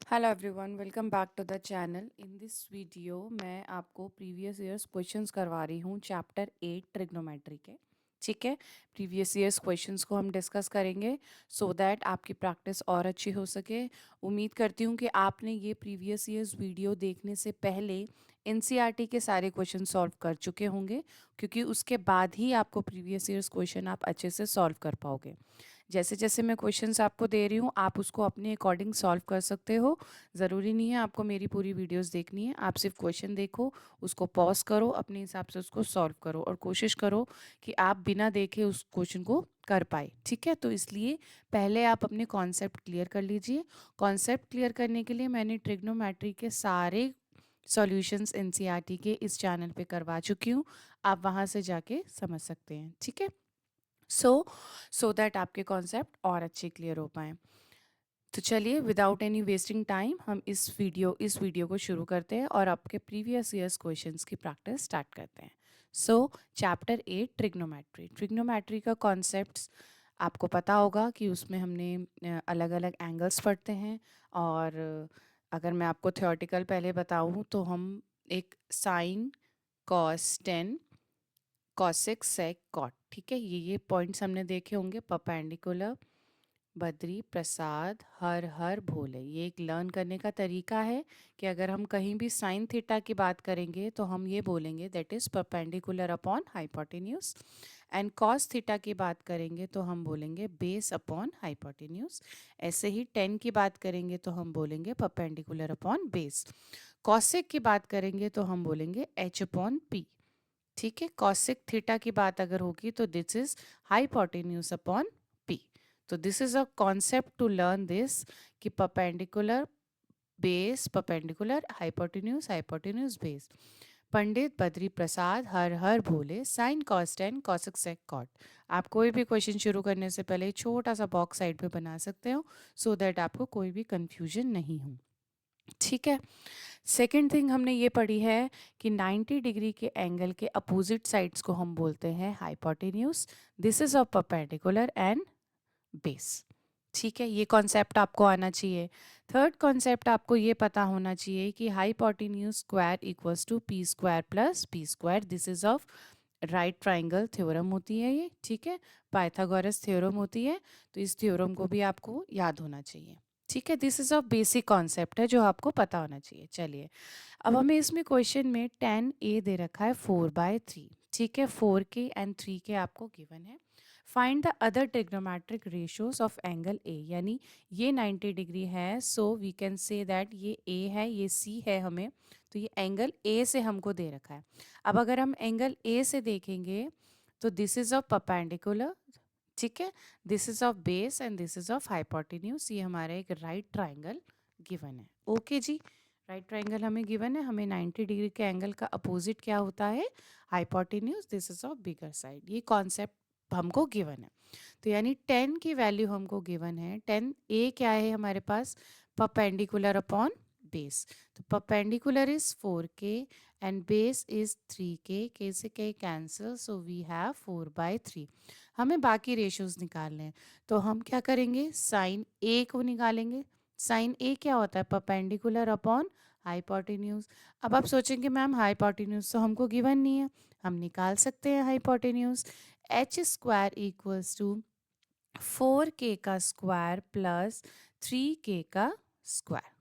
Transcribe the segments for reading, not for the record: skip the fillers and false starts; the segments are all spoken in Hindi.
Hello everyone, welcome back to the channel. In this video मैं आपको प्रीवियस ईयर्स क्वेश्चंस करवा रही हूँ चैप्टर 8 ट्रिग्नोमेट्री के। ठीक है, प्रीवियस ईयर्स क्वेश्चंस को हम डिस्कस करेंगे सो दैट आपकी प्रैक्टिस और अच्छी हो सके। उम्मीद करती हूँ कि आपने ये प्रीवियस ईयर्स वीडियो देखने से पहले एनसीईआरटी के सारे क्वेश्चन सॉल्व कर चुके होंगे, क्योंकि उसके बाद ही आपको प्रीवियस ईयर्स क्वेश्चन आप अच्छे से सॉल्व कर पाओगे। जैसे जैसे मैं क्वेश्चंस आपको दे रही हूँ, आप उसको अपने अकॉर्डिंग सॉल्व कर सकते हो। ज़रूरी नहीं है आपको मेरी पूरी वीडियोस देखनी है, आप सिर्फ क्वेश्चन देखो, उसको पॉज करो, अपने हिसाब से उसको सॉल्व करो और कोशिश करो कि आप बिना देखे उस क्वेश्चन को कर पाए। ठीक है, तो इसलिए पहले आप अपने कॉन्सेप्ट क्लियर कर लीजिए। कॉन्सेप्ट क्लियर करने के लिए मैंने ट्रिग्नोमेट्री के सारे सॉल्यूशंस एनसीईआरटी के इस चैनल पे करवा चुकी हूँ, आप वहाँ से जाके समझ सकते हैं। ठीक है, सो दैट आपके कॉन्सेप्ट और अच्छे क्लियर हो पाए। तो चलिए, विदाउट एनी वेस्टिंग टाइम हम इस वीडियो को शुरू करते हैं और आपके प्रीवियस ईयर्स क्वेश्चंस की प्रैक्टिस स्टार्ट करते हैं। सो चैप्टर 8 ट्रिग्नोमेट्री। ट्रिग्नोमेट्री का कॉन्सेप्ट्स आपको पता होगा कि उसमें हमने अलग अलग एंगल्स पढ़ते हैं। और अगर मैं आपको थ्योरेटिकल पहले बताऊं तो हम एक sign, cos 10, cosec, sec, cot, ठीक है, ये पॉइंट्स हमने देखे होंगे। परपेंडिकुलर, बद्री प्रसाद, हर हर भोले, ये एक लर्न करने का तरीका है कि अगर हम कहीं भी साइन थीटा की बात करेंगे तो हम ये बोलेंगे that is perpendicular upon hypotenuse. And cos theta की बात करेंगे तो हम बोलेंगे बेस अपॉन हाइपोटेन्यूज। ऐसे ही 10 की बात करेंगे तो हम बोलेंगे परपेंडिकुलर अपॉन बेस। कॉसेक की बात करेंगे तो हम बोलेंगे एच अपॉन पी। ठीक है, कॉसेक थीटा की बात अगर होगी तो this is hypotenuse upon P. तो this is a concept to learn this कि perpendicular base, perpendicular hypotenuse, hypotenuse base. Pandit Badri Prasad, हर हर भोले, sine cos 10, cosec sec cot. आप कोई भी क्वेश्चन शुरू करने से पहले छोटा सा बॉक्स साइड पे बना सकते हो सो दैट आपको कोई भी कंफ्यूजन नहीं हो। ठीक है, सेकेंड थिंग हमने ये पढ़ी है कि 90 डिग्री के एंगल के अपोजिट साइड्स को हम बोलते हैं hypotenuse. This is a perpendicular and base. ठीक है, ये कॉन्सेप्ट आपको आना चाहिए। थर्ड कॉन्सेप्ट आपको ये पता होना चाहिए कि hypotenuse square equals to P square plus P square. This is of right triangle theorem होती है ये। ठीक है, पाइथागोरस थ्योरम होती है, तो इस थ्योरम को भी आपको याद होना चाहिए। ठीक है, this is a basic concept है जो आपको पता होना चाहिए। चलिए, अब हमें इसमें क्वेश्चन में 10a दे रखा है 4/3। ठीक है, 4k एंड 3k आपको गिवन है। Find the other trigonometric ratios of angle A, यानी ये 90 डिग्री है, so we can say that ये a है, ये c है हमें, तो ये एंगल a से हमको दे रखा है। अब अगर हम एंगल a से देखेंगे तो दिस इज ऑफ परपेंडिकुलर, ठीक है, this is of base and this is of hypotenuse. ये हमारा एक राइट ट्राइंगल गिवन है। ओके जी, राइट ट्राइंगल हमें गिवन है। हमें 90 डिग्री के एंगल का अपोजिट क्या होता है? Hypotenuse. This is of bigger side. ये कॉन्सेप्ट हमको गिवन है। तो यानी 10 की वैल्यू हमको गिवन है। 10 ए क्या है हमारे पास? Perpendicular upon base. तो perpendicular is 4k and base is 3k। k से k cancel, so we have 4/3। हमें बाकी रेशियोज निकालने हैं, तो हम क्या करेंगे? साइन ए को निकालेंगे। साइन ए क्या होता है? Perpendicular upon hypotenuse. अब आप सोचेंगे मैम हाइपोटेन्यूज तो हमको गिवन नहीं है, हम निकाल सकते हैं hypotenuse. H square equals to 4k का स्क्वायर प्लस 3k का स्क्वायर।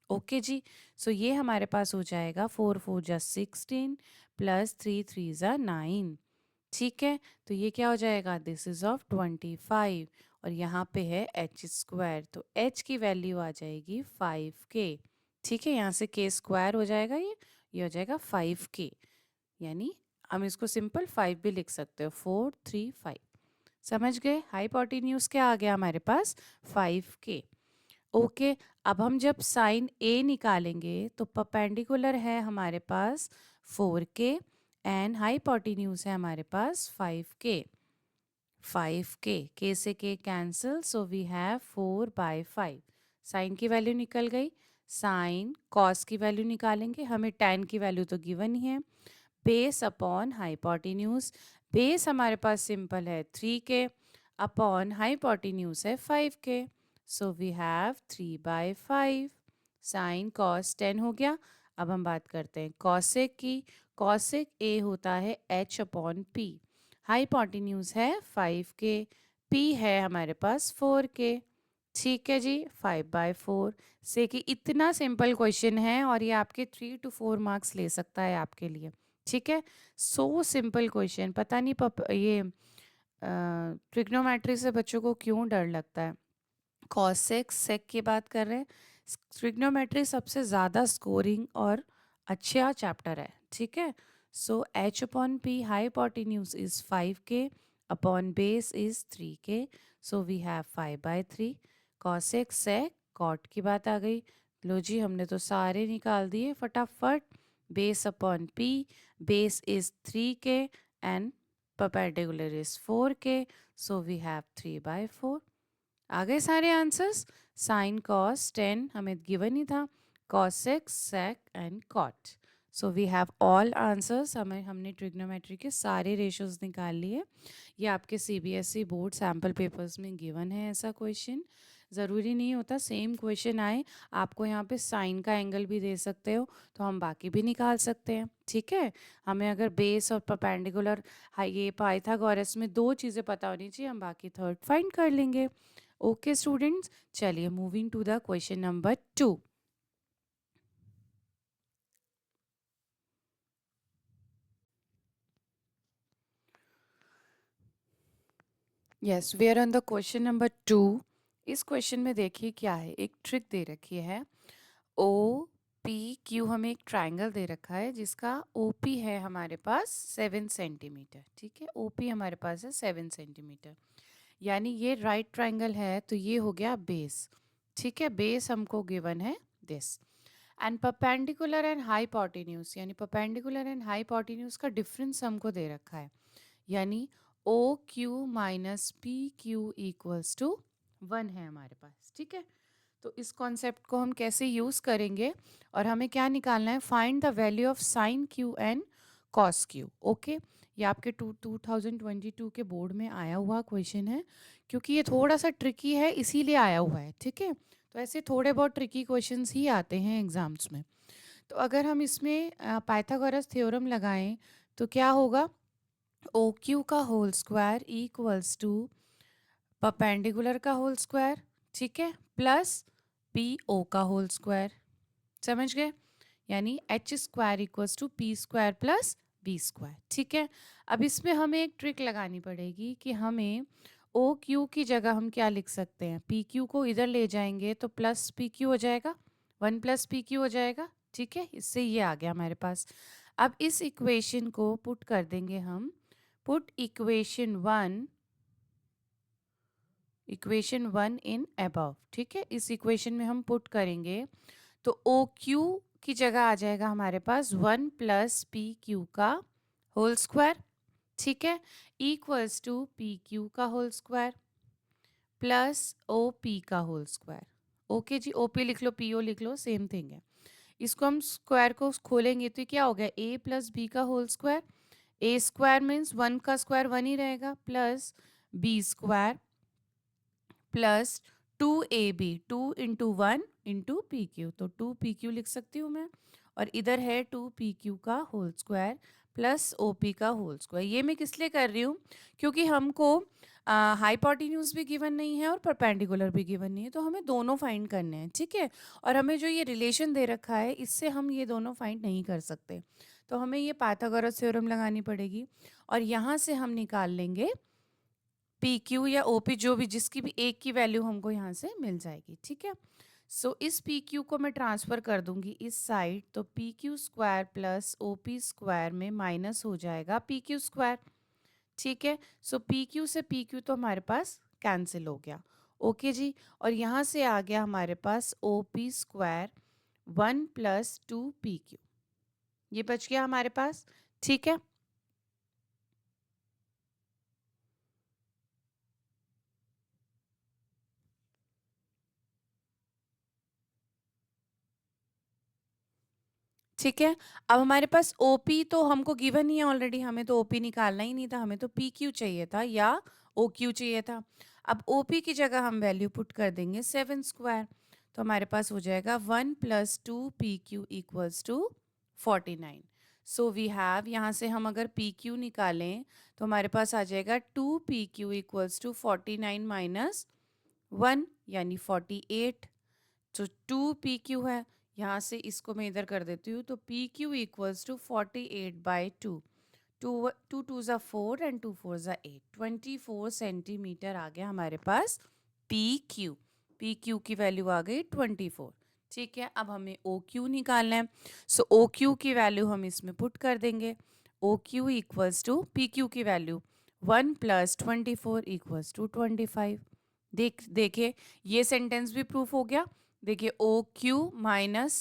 ओके जी, सो ये हमारे पास हो जाएगा 4 4 जा 16 प्लस 3 3 जा 9। ठीक है, तो ये क्या हो जाएगा? दिस इज ऑफ 25 और यहाँ पे है एच स्क्वायर, तो एच की वैल्यू आ जाएगी 5k। ठीक है, यहाँ से k स्क्वायर हो जाएगा, ये हो जाएगा 5k, यानी हम इसको सिंपल 5 भी लिख सकते हो, 4 3 5। समझ गए? हाइपोटेन्यूज क्या आ गया हमारे पास? 5k। ओके, अब हम जब साइन ए निकालेंगे तो परपेंडिकुलर है हमारे पास 4k एंड हाइपोटेन्यूज है हमारे पास 5k। 5k, k से k cancel, so we have 4/5। Sine की वैल्यू निकल गई। साइन कॉस की वैल्यू निकालेंगे, हमें tan की वैल्यू तो गिवन ही है। बेस अपॉन हाइपोटेन्यूज, बेस हमारे पास सिंपल है 3k अपॉन हाइपोटेन्यूज है 5k, so we have 3/5। Sine cos 10 हो गया। अब हम बात करते हैं कॉसेक की। कॉसेक ए होता है h अपॉन पी। हाइपोटेन्यूज है 5k, p है हमारे पास 4k। ठीक है जी, 5/4 से कि इतना सिंपल क्वेश्चन है और ये आपके 3 to 4 मार्क्स ले सकता है आपके लिए। ठीक है, सो सिंपल क्वेश्चन। पता नहीं ये ट्रिग्नोमेट्री से बच्चों को क्यों डर लगता है। कॉसेक सेक की बात कर रहे हैं। ट्रिग्नोमेट्री सबसे ज़्यादा स्कोरिंग और अच्छा चैप्टर है। ठीक है, so h upon P hypotenuse is 5k upon base is 3k, so we have 5/3। Cosec sec cot की बात आ गई। लो जी, हमने तो सारे निकाल दिए फटाफट। Base upon P, base is 3k and perpendicular is 4k, so we have 3/4। आ गए सारे आंसर्स। साइन कॉस 10 हमें गिवन ही था, cosec sec and cot. So we have all answers. हमने ट्रिग्नोमेट्री के सारे रेशियोज निकाल लिए। ये आपके सीबीएसई बोर्ड सैम्पल पेपर्स में गिवन है ऐसा क्वेश्चन। ज़रूरी नहीं होता सेम क्वेश्चन आए, आपको यहाँ पे साइन का एंगल भी दे सकते हो, तो हम बाकी भी निकाल सकते हैं। ठीक है, हमें अगर बेस और परपेंडिकुलर ये पाइथागोरस में 2 चीज़ें पता होनी चाहिए, हम बाकी थर्ड फाइंड कर लेंगे। ओके स्टूडेंट्स, चलिए moving to the question number 2। Yes, we are on the question number 2। इस क्वेश्चन में देखिए क्या है, एक ट्रिक दे रखी है। ओ पी क्यू हमें एक ट्राइंगल दे रखा है जिसका ओ पी है हमारे पास 7 सेंटीमीटर। ठीक है, ओ पी हमारे पास है 7 सेंटीमीटर, यानी ये राइट ट्राइंगल है, तो ये हो गया बेस। ठीक है, बेस हमको गिवन है this. And perpendicular and hypotenuse, यानी परपेंडिकुलर एंड हाइपोटेन्यूज का डिफरेंस हमको दे रखा है, यानी O Q minus P Q equals to 1 है हमारे पास। ठीक है, तो इस कॉन्सेप्ट को हम कैसे यूज़ करेंगे और हमें क्या निकालना है, find the value of sine Q and cos Q. Okay, ये आपके 2022 के बोर्ड में आया हुआ क्वेश्चन है, क्योंकि ये थोड़ा सा ट्रिकी है इसीलिए आया हुआ है। ठीक है, तो ऐसे थोड़े बहुत ट्रिकी क्वेश्चंस ही आते हैं एग्जाम्स में। तो अगर हम इसमें पाइथागोरस थ्योरम लगाएं तो क्या होगा, ओ क्यू का whole square equals to perpendicular का होल स्क्वायर, ठीक है, प्लस पी ओ का होल स्क्वायर। समझ गए, यानी H square equals to P square plus B square. ठीक है, अब इसमें हमें एक ट्रिक लगानी पड़ेगी कि हमें ओ क्यू की जगह हम क्या लिख सकते हैं, पी क्यू को इधर ले जाएंगे तो प्लस पी क्यू हो जाएगा, 1 प्लस पी क्यू हो जाएगा। ठीक है, इससे ये आ गया हमारे पास। अब इस इक्वेशन को पुट कर देंगे हम, put equation one in above. ठीक है, इस इक्वेशन में हम पुट करेंगे तो ओ क्यू की जगह आ जाएगा हमारे पास 1 प्लस पी क्यू का होल स्क्वायर। ठीक है, इक्वल्स टू पी क्यू का whole square plus O P का होल स्क्वायर। ओके जी, ओ पी लिख लो, पी ओ लिख लो, सेम थिंग है। इसको हम स्क्वायर को खोलेंगे तो क्या हो गया, ए प्लस बी का whole square. A square means 1 का स्क्वायर 1 ही रहेगा, plus B square plus 2ab, 2 into 1 into P Q, तो 2pq लिख सकती हूँ मैं, और इधर है 2pq का होल स्क्वायर प्लस op का होल स्क्वायर। ये मैं किस लिए कर रही हूँ, क्योंकि हमको हाइपोटेन्यूज भी गिवन नहीं है और परपेंडिकुलर भी गिवन नहीं है, तो हमें दोनों फाइंड करने हैं। ठीक है, और हमें जो ये रिलेशन दे रखा है इससे हम ये दोनों फाइंड नहीं कर सकते, तो हमें ये पाइथागोरस थ्योरम लगानी पड़ेगी और यहाँ से हम निकाल लेंगे पी क्यू या ओ पी, जो भी जिसकी भी एक की वैल्यू हमको यहाँ से मिल जाएगी। ठीक है, सो इस पी क्यू को मैं ट्रांसफ़र कर दूंगी इस साइड, तो P Q square plus O P square में माइनस हो जाएगा पी क्यू स्क्वायर। ठीक है, सो पी क्यू से पी क्यू तो हमारे पास कैंसिल हो गया। ओके जी, और यहाँ से आ गया हमारे पास O P square 1 plus 2pq, ये बच गया हमारे पास। ठीक है, ठीक है, अब हमारे पास OP तो हमको गिवन ही है ऑलरेडी, हमें तो OP निकालना ही नहीं था, हमें तो PQ चाहिए था या OQ चाहिए था। अब OP की जगह हम वैल्यू पुट कर देंगे 7 स्क्वायर, तो हमारे पास हो जाएगा 1 + 2PQ = 49। सो वी हैव, यहाँ से हम अगर PQ निकालें तो हमारे पास आ जाएगा 2PQ = 49 - 1 यानी 48। तो 2PQ है, यहाँ से इसको मैं इधर कर देती हूँ, तो PQ = 48/2। 2 2s are 4 and 2 4s are 8। 24 centimetre आ गया हमारे पास PQ। PQ की वैल्यू आ गई 24। ठीक है, अब हमें OQ निकालना है। सो OQ की वैल्यू हम इसमें पुट कर देंगे। OQ = PQ की वैल्यू 1 + 24 = 25। देखिए ये सेंटेंस भी प्रूफ हो गया। देखिए OQ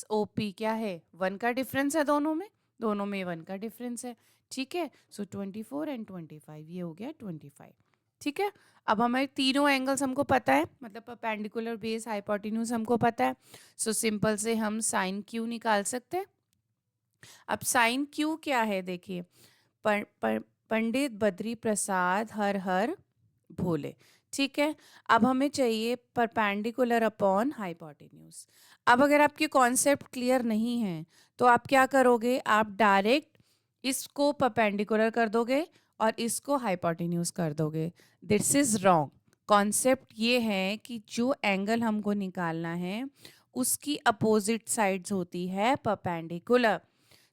- OP क्या है, 1 का डिफरेंस है दोनों में 1 का डिफरेंस है। ठीक है, सो 24 and 25, ये हो गया 25। ठीक है, अब हमारे तीनों एंगल्स हमको पता है, मतलब परपेंडिकुलर, बेस, हाइपोटेन्यूज हमको पता है। सो सिंपल से हम साइन क्यू निकाल सकते हैं। अब साइन क्यू क्या है, देखिए पंडित बद्री प्रसाद हर हर भोले। ठीक है, अब हमें चाहिए परपेंडिकुलर अपॉन हाइपोटेन्यूज। अब अगर आपके कॉन्सेप्ट क्लियर नहीं है तो आप क्या करोगे, आप डायरेक्ट इसको परपेंडिकुलर कर दोगे और इसको हाइपोटेन्यूज कर दोगे। This is wrong. कॉन्सेप्ट ये है कि जो एंगल हमको निकालना है उसकी अपोजिट साइड्स होती है perpendicular.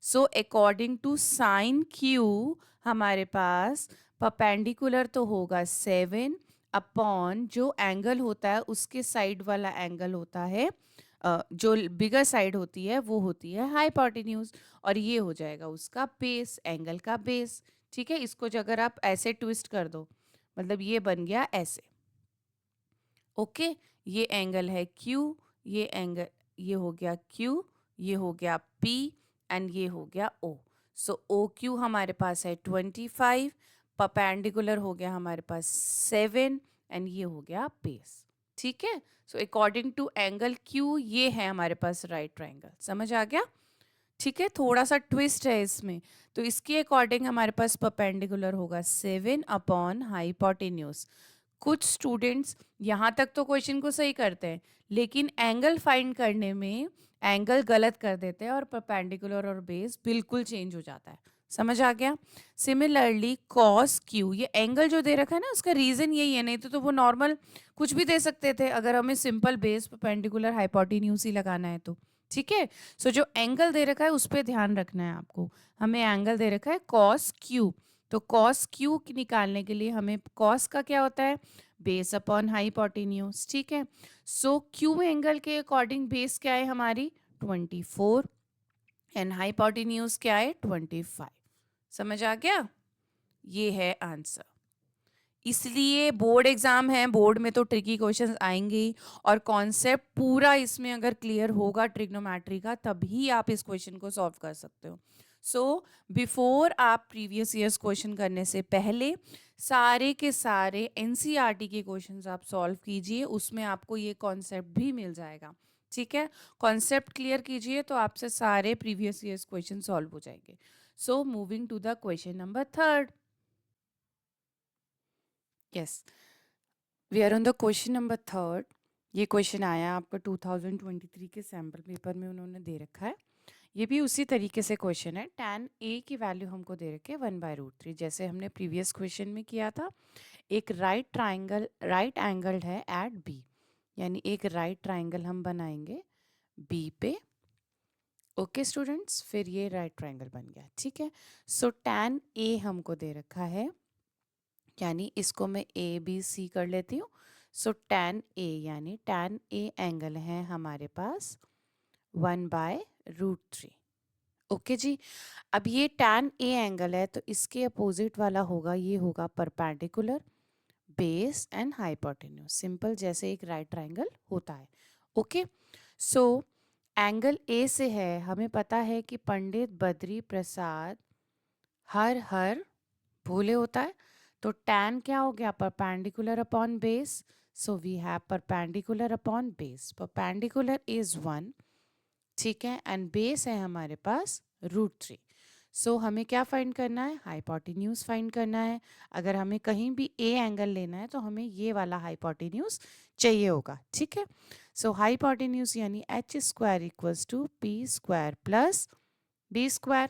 So according to sine Q हमारे पास परपेंडिकुलर तो होगा 7 अपॉन जो एंगल होता है उसके साइड वाला एंगल होता है, जो बिगर साइड होती है वो होती है हाइपोटेन्यूज, और ये हो जाएगा उसका बेस, एंगल का बेस। ठीक है, इसको जो अगर आप ऐसे ट्विस्ट कर दो, मतलब ये बन गया ऐसे। ओके, ये एंगल है Q, ये एंगल, ये हो गया Q, ये हो गया P एंड ये हो गया O। सो OQ हमारे पास है 25, परपेंडिकुलर हो गया हमारे पास 7 एंड ये हो गया बेस। ठीक है, so according to angle Q ये है हमारे पास राइट ट्रायंगल। समझ आ गया? ठीक है, थोड़ा सा ट्विस्ट है इसमें। तो इसके अकॉर्डिंग हमारे पास परपेंडिकुलर होगा 7 अपॉन हाइपोटेन्यूज। कुछ स्टूडेंट्स यहाँ तक तो क्वेश्चन को सही करते हैं, लेकिन एंगल फाइंड करने में एंगल गलत कर देते हैं और परपेंडिकुलर और बेस बिल्कुल चेंज हो जाता है। समझ आ गया? सिमिलरली कॉस क्यू, ये एंगल जो दे रखा है ना उसका रीजन यही है, नहीं तो वो नॉर्मल कुछ भी दे सकते थे अगर हमें सिंपल बेस परपेंडिकुलर हाइपोटेन्यूज ही लगाना है तो। ठीक है, सो जो एंगल दे रखा है उस पर ध्यान रखना है आपको। हमें एंगल दे रखा है कॉस क्यू, तो कॉस क्यू निकालने के लिए हमें कॉस का क्या होता है, बेस अपॉन हाइपोटेन्यूज। ठीक है, सो क्यू एंगल के अकॉर्डिंग बेस क्या है हमारी 24 एंड हाइपोटेन्यूज क्या है 25। समझ आ गया? ये है आंसर। इसलिए बोर्ड एग्जाम है, बोर्ड में तो ट्रिकी क्वेश्चंस आएंगे ही, और कॉन्सेप्ट पूरा इसमें अगर क्लियर होगा ट्रिग्नोमेट्री का तभी आप इस क्वेश्चन को सॉल्व कर सकते हो। सो बिफोर आप प्रीवियस ईयर्स क्वेश्चन करने से पहले सारे के सारे एनसीईआरटी के क्वेश्चंस आप सॉल्व कीजिए, उसमें आपको ये कॉन्सेप्ट भी मिल जाएगा। ठीक है, कॉन्सेप्ट क्लियर कीजिए तो आपसे सारे प्रीवियस ईयर्स क्वेश्चन सॉल्व हो जाएंगे। So moving to the question number 3। Yes, we are on the question number 3। ये क्वेश्चन आया आपका 2023 के सैम्पल पेपर में, उन्होंने दे रखा है। ये भी उसी तरीके से क्वेश्चन है। tan a की वैल्यू हमको दे रखे 1/√3, जैसे हमने प्रीवियस क्वेश्चन में किया था। एक राइट एंगल है एट b, यानी एक राइट ट्राइंगल हम बनाएंगे b पे। ओके स्टूडेंट्स, फिर ये राइट ट्राइंगल बन गया। ठीक है, सो tan a हमको दे रखा है, यानी इसको मैं ABC कर लेती हूँ। सो tan A, यानी tan A एंगल है हमारे पास 1/√3। ओके जी, अब ये tan A एंगल है तो इसके अपोजिट वाला होगा, ये होगा perpendicular, base and hypotenuse. Simple, जैसे एक राइट ट्राइंगल होता है। ओके, सो एंगल A से है, हमें पता है कि पंडित बद्री प्रसाद हर हर भोले होता है, तो tan क्या हो गया, perpendicular upon base. So we have perpendicular upon base, perpendicular is 1। ठीक है, एंड बेस है हमारे पास √3। सो हमें क्या फाइंड करना है, हाइपोटेन्यूज फाइंड करना है। अगर हमें कहीं भी ए एंगल लेना है तो हमें ये वाला हाइपोटेन्यूज चाहिए होगा, ठीक है। सो हाइपोटेन्यूज यानी H square equals to P square plus B square.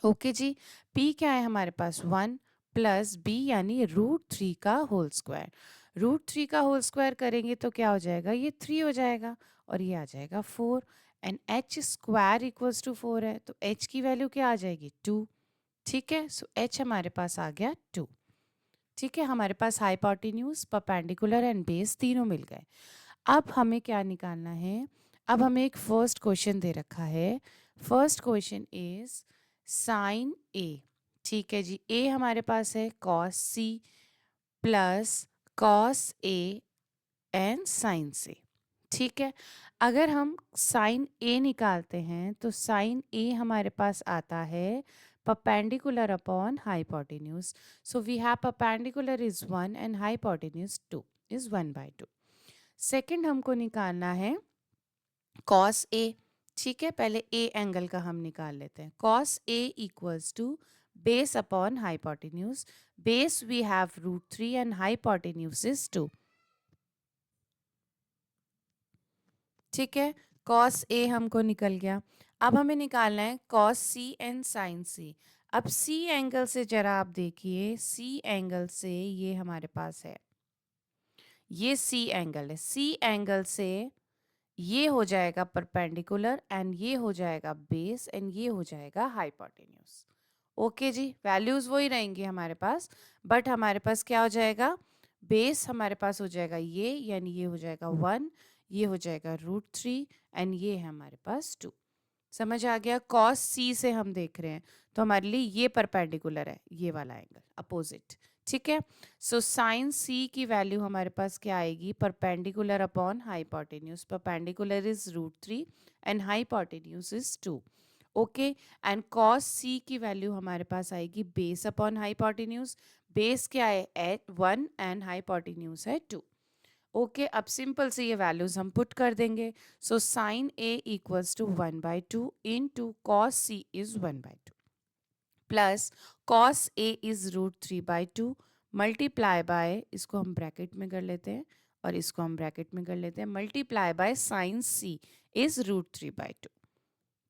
Okay जी, p क्या है हमारे पास 1 प्लस b यानी √3 का होल स्क्वायर। √3 का होल स्क्वायर करेंगे तो क्या हो जाएगा, ये 3 हो जाएगा और ये आ जाएगा 4 and h square equals to 4 है तो h की वैल्यू क्या आ जाएगी 2, ठीक है। सो h हमारे पास आ गया 2, ठीक है। हमारे पास हाइपोटेन्यूज, परपेंडिकुलर एंड बेस तीनों मिल गए। अब हमें क्या निकालना है, अब हमें एक फर्स्ट क्वेश्चन दे रखा है। First question is sine A, ठीक है जी। ए हमारे पास है cos C plus cos A and sine C, ठीक है। अगर हम साइन ए निकालते हैं तो साइन ए हमारे पास आता है perpendicular upon hypotenuse. So we have perpendicular is 1 and hypotenuse 2 is 1/2। Second हमको निकालना है कॉस ए, ठीक है। पहले ए एंगल का हम निकाल लेते हैं। Cos A equals to base upon hypotenuse. Base we have √3 and hypotenuse is 2, ठीक है। कॉस ए हमको निकल गया। अब हमें निकालना है cos C and sign C. अब सी एंगल से जरा आप देखिए, सी एंगल से ये हमारे पास है, ये सी एंगल है। सी एंगल से ये हो जाएगा परपेंडिकुलर एंड ये हो जाएगा बेस एंड ये हो जाएगा हाइपोटेन्यूज। ओके जी, वैल्यूज वही रहेंगी हमारे पास, बट हमारे पास क्या हो जाएगा, बेस हमारे पास हो जाएगा ये, यानी ये हो जाएगा 1, ये हो जाएगा √3 एंड ये है हमारे पास 2। समझ आ गया। कॉस सी से हम देख रहे हैं तो हमारे लिए ये परपेंडिकुलर है, ये वाला एंगल अपोजिट, ठीक है। सो साइन सी की वैल्यू हमारे पास क्या आएगी, perpendicular upon hypotenuse. Perpendicular is √3 and hypotenuse is 2, okay. And cos C की वैल्यू हमारे पास आएगी बेस अपॉन हाइपोटेन्यूज। बेस क्या है 1 एंड हाइपोटेन्यूज है 2, ओके। अब सिंपल से ये वैल्यूज हम पुट कर देंगे। So sine A equals to 1/2 into cos C is 1/2 plus cos A is √3/2 multiply by, इसको हम ब्रैकेट में कर लेते हैं और इसको हम ब्रैकेट में कर लेते हैं, multiply by sine C is √3/2,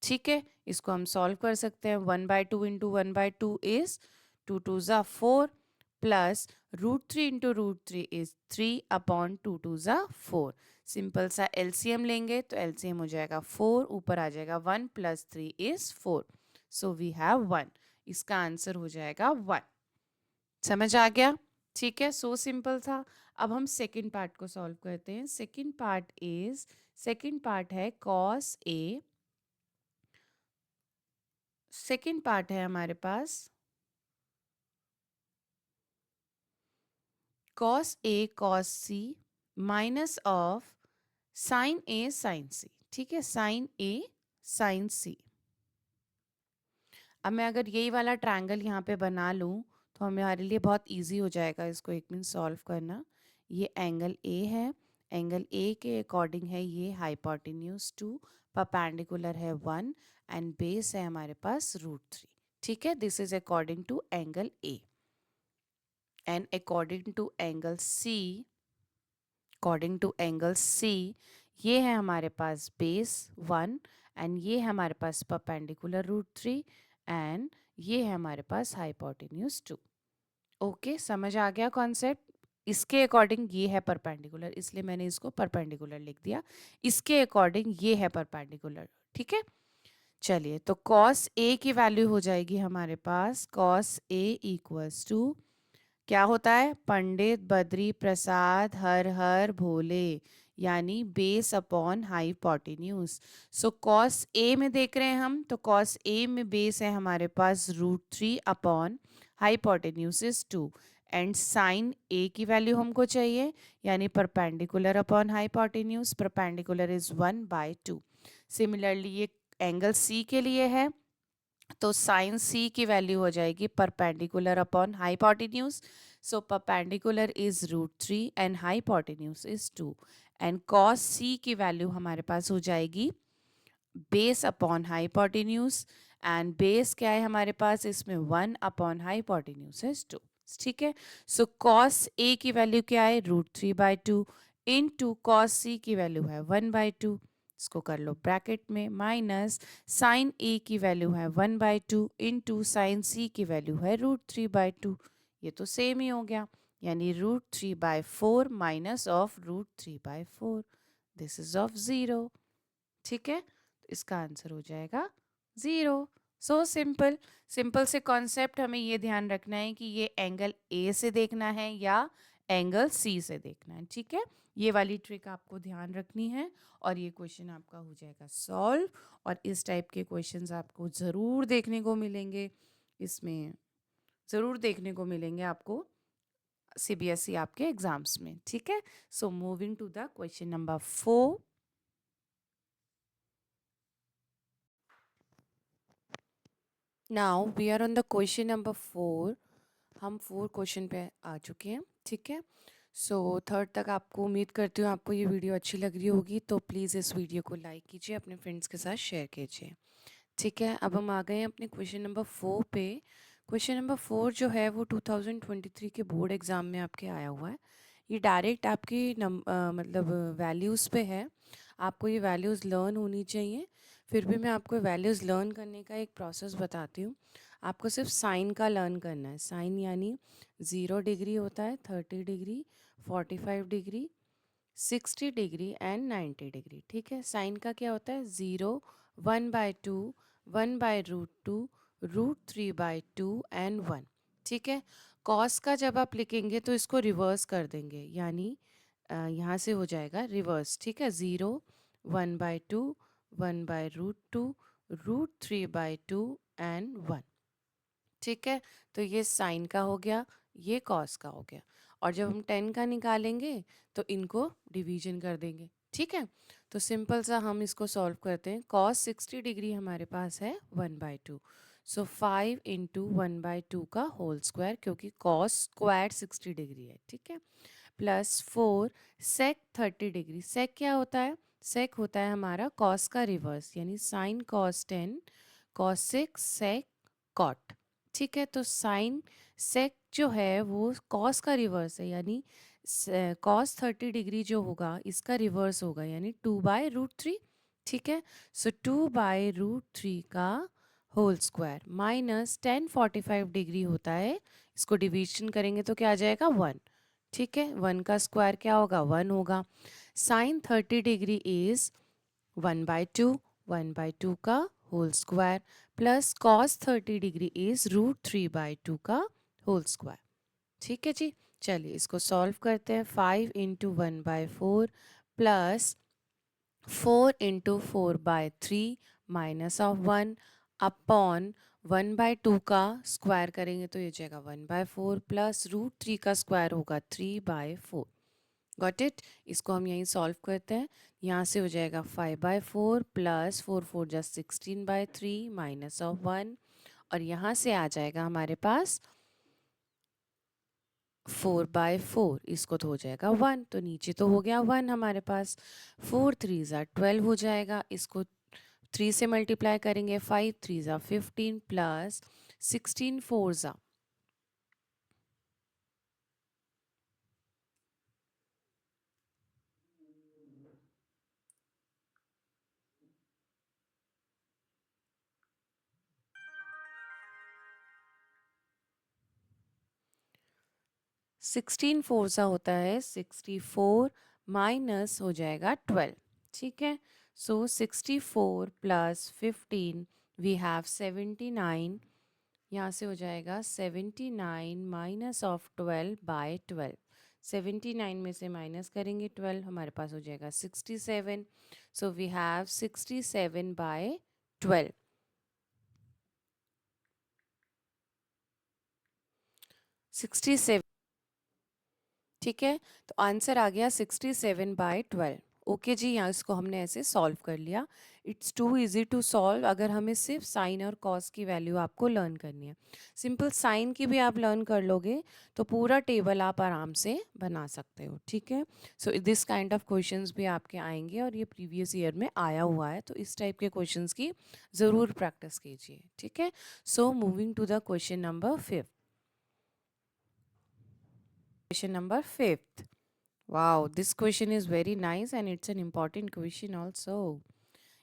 ठीक है। इसको हम सॉल्व कर सकते हैं। 1/2 इंटू 1/2 इज 2 2 ज़ा 4 प्लस √3 इंटू √3 इज 3 अपॉन 2 2 ज़ा 4। सिंपल सा एलसीएम लेंगे तो एलसीएम हो जाएगा 4, ऊपर आ जाएगा 1 plus 3 is 4, so we have 1। इसका आंसर हो जाएगा 1। समझ आ गया, ठीक है। सो सिंपल था। अब हम सेकंड पार्ट को सॉल्व करते हैं। सेकंड पार्ट है कॉस ए। सेकंड पार्ट है हमारे पास cos A cos C minus of sine A sine C, ठीक है। Sine A sine C. अब मैं अगर यही वाला ट्रायंगल यहाँ पे बना लूँ तो हमारे लिए बहुत इजी हो जाएगा इसको एक मिनट सॉल्व करना। ये एंगल ए है, एंगल ए के अकॉर्डिंग है ये हाइपोटेन्यूज 2, परपेंडिकुलर है 1 एंड बेस है हमारे पास √3, ठीक है। This is according to angle A and according to angle C ये है हमारे पास बेस 1 एंड ये है हमारे पास परपेंडिकुलर √3 एंड ये है हमारे पास हाइपोटेन्यूज 2, ओके। समझ आ गया कॉन्सेप्ट। इसके अकॉर्डिंग ये है परपेंडिकुलर, इसलिए मैंने इसको परपेंडिकुलर लिख दिया। इसके अकॉर्डिंग ये है परपेंडिकुलर, ठीक है। चलिए, तो कॉस ए की वैल्यू हो जाएगी हमारे पास कॉस ए इक्वल्स टू क्या होता है, पंडित बद्री प्रसाद हर हर भोले, यानी base upon hypotenuse. So cos A में देख रहे हैं हम, तो कॉस ए में बेस है हमारे पास √3 upon hypotenuse is 2 and sine A की वैल्यू हमको चाहिए, यानी perpendicular upon hypotenuse. Perpendicular is 1/2। Similarly ये एंगल सी के लिए है, तो साइन सी की वैल्यू हो जाएगी perpendicular upon hypotenuse. So perpendicular is √3 and hypotenuse is 2 and cos C की वैल्यू हमारे पास हो जाएगी base upon hypotenuse and base क्या है हमारे पास इसमें 1 अपॉन हाइपोटेन्यूज है 2. ठीक है. सो कॉस ए की वैल्यू क्या है √3/2 इनटू कॉस सी की वैल्यू है 1/2. इसको कर लो ब्रैकेट में माइनस साइन ए की वैल्यू है 1/2 इनटू साइन सी की वैल्यू है √3/2. ये तो सेम ही हो गया यानी √3/4 minus of √3/4. This is of 0. ठीक है. तो इसका आंसर हो जाएगा 0. So simple. सिंपल से कॉन्सेप्ट हमें ये ध्यान रखना है कि ये एंगल ए से देखना है या एंगल सी से देखना है. ठीक है. ये वाली ट्रिक आपको ध्यान रखनी है और ये क्वेश्चन आपका हो जाएगा सॉल्व. और इस टाइप के क्वेश्चंस आपको ज़रूर देखने को मिलेंगे. इसमें ज़रूर देखने को मिलेंगे आपको सीबीएसई आपके एग्जाम्स में. ठीक है. So moving to the question number 4. Now we are on the question number 4. हम 4 क्वेश्चन पे आ चुके हैं. ठीक है. सो थर्ड तक आपको उम्मीद करती हूँ आपको ये वीडियो अच्छी लग रही होगी. तो प्लीज़ इस वीडियो को लाइक कीजिए, अपने फ्रेंड्स के साथ शेयर कीजिए. ठीक है. अब हम आ गए हैं अपने क्वेश्चन नंबर 4 पे. क्वेश्चन नंबर 4 जो है वो 2023 के बोर्ड एग्ज़ाम में आपके आया हुआ है. ये डायरेक्ट आपकी मतलब वैल्यूज़ पे है. आपको ये वैल्यूज़ लर्न होनी चाहिए. फिर भी मैं आपको वैल्यूज़ लर्न करने का एक प्रोसेस बताती हूँ. आपको सिर्फ साइन का लर्न करना है. साइन यानी 0 डिग्री होता है, 30 degree, 45 degree, 60 degree and 90 degree. ठीक है. साइन का क्या होता है 0, 1/2, 1/√2, √3/2 एंड 1. ठीक है. कॉस का जब आप लिखेंगे तो इसको रिवर्स कर देंगे यानी यहाँ से हो जाएगा रिवर्स. ठीक है. 0, 1/2, 1/√2, √3/2 एंड 1. ठीक है. तो ये साइन का हो गया, ये कॉस का हो गया. और जब हम 10 का निकालेंगे तो इनको डिवीजन कर देंगे. ठीक है. तो सिंपल सा हम इसको सॉल्व करते हैं. कॉस 60 डिग्री हमारे पास है 1/2. सो 5 इंटू 1/2 का होल स्क्वायर क्योंकि कॉस स्क्वायर 60 डिग्री है. ठीक है. प्लस 4 सेक 30 डिग्री. सेक क्या होता है? सेक होता है हमारा कॉस का रिवर्स यानी sine cos 10 cos 6 sec cot. ठीक है. तो साइन सेक जो है वो कॉस का रिवर्स है यानी कॉस 30 डिग्री जो होगा इसका रिवर्स होगा यानी 2/√3. ठीक है. सो 2/√3 का होल स्क्वायर माइनस 1045 डिग्री होता है. इसको डिवीजन करेंगे तो क्या आ जाएगा 1. ठीक है. 1 का स्क्वायर क्या होगा 1 होगा. साइन 30 डिग्री इज 1/2, 1/2 का whole square plus cos 30 degree is √3/2 का होल स्क्वायर. ठीक है जी. चलिए इसको सॉल्व करते हैं. 5 into 1/4 plus 4 into 4/3 minus of 1 upon 1/2 का स्क्वायर करेंगे तो ये जाएगा 1/4 प्लस √3 का स्क्वायर होगा 3/4. Got it. इसको हम यहीं सॉल्व करते हैं. यहाँ से हो जाएगा 5/4 प्लस 4 4 16/3 माइनस ऑफ 1 और यहाँ से आ जाएगा हमारे पास 4/4. इसको तो हो जाएगा 1 तो नीचे तो हो गया 1 हमारे पास. 4 3 12 हो जाएगा. इसको 3 से मल्टीप्लाई करेंगे 5 3 15 प्लस 16 4 16 4 होता है 64 माइनस हो जाएगा 12. ठीक है. सो 64 प्लस 15 वी हैव 79. यहाँ से हो जाएगा 79 माइनस ऑफ 12/12. 79 में से माइनस करेंगे 12 हमारे पास हो जाएगा 67. So we have 67/12. 67. ठीक है. तो आंसर आ गया 67/12. ओके जी, यहाँ इसको हमने ऐसे सॉल्व कर लिया। It's too easy to solve अगर हमें सिर्फ साइन और कॉस की वैल्यू आपको लर्न करनी है। सिंपल साइन की भी आप लर्न कर लोगे तो पूरा टेबल आप आराम से बना सकते हो। ठीक है, so this kind of questions भी आपके आएंगे और ये प्रीवियस ईयर में आया हुआ है, तो इस टाइप के क्वेश्चंस की ज़रूर प्रैक्टिस कीजिए। ठीक है, so moving to the question number 5। Question number 5। Wow, this question is very nice and it's an important question also.